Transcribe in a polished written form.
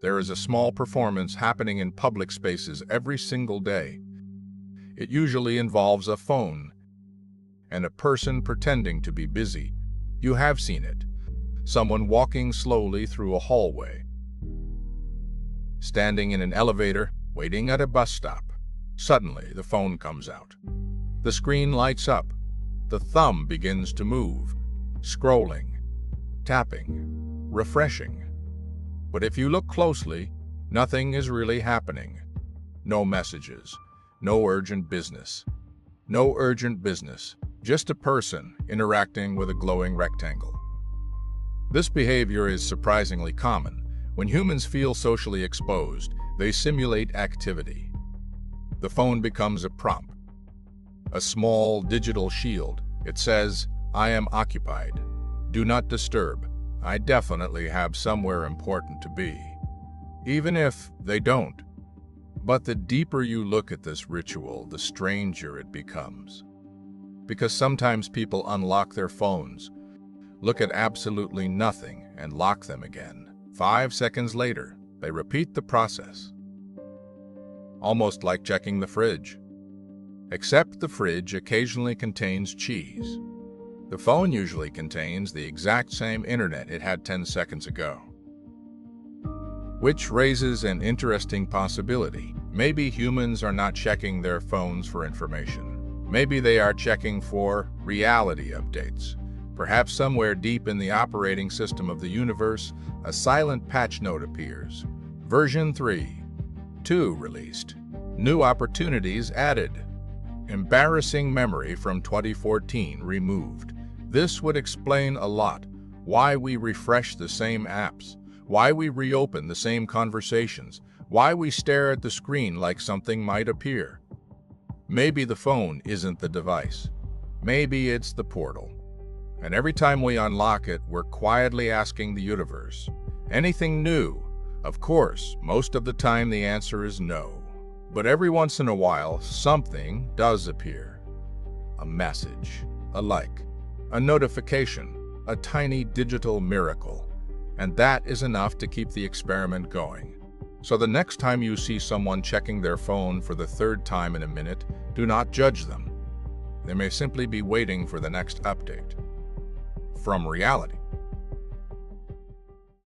There is a small performance happening in public spaces every single day. It usually involves a phone and a person pretending to be busy. You have seen it. Someone walking slowly through a hallway, standing in an elevator, waiting at a bus stop. Suddenly, the phone comes out. The screen lights up. The thumb begins to move, scrolling, tapping, refreshing. But if you look closely, nothing is really happening. No messages, no urgent business. No urgent business, just a person interacting with a glowing rectangle. This behavior is surprisingly common. When humans feel socially exposed, they simulate activity. The phone becomes a prompt, a small digital shield. It says, "I am occupied. Do not disturb. I definitely have somewhere important to be." Even if they don't. But the deeper you look at this ritual, the stranger it becomes. Because sometimes people unlock their phones, look at absolutely nothing, and lock them again. 5 seconds later, they repeat the process. Almost like checking the fridge. Except the fridge occasionally contains cheese. The phone usually contains the exact same internet it had 10 seconds ago. Which raises an interesting possibility. Maybe humans are not checking their phones for information. Maybe they are checking for reality updates. Perhaps somewhere deep in the operating system of the universe, a silent patch note appears. Version 3.2 released. New opportunities added. Embarrassing memory from 2014 removed. This would explain a lot. Why we refresh the same apps. Why we reopen the same conversations. Why we stare at the screen like something might appear. Maybe the phone isn't the device. Maybe it's the portal. And every time we unlock it, we're quietly asking the universe, anything new? Of course, most of the time the answer is no. But every once in a while, something does appear. A message, a like, a notification, a tiny digital miracle. And that is enough to keep the experiment going. So the next time you see someone checking their phone for the 3rd time in a minute, do not judge them. They may simply be waiting for the next update from reality.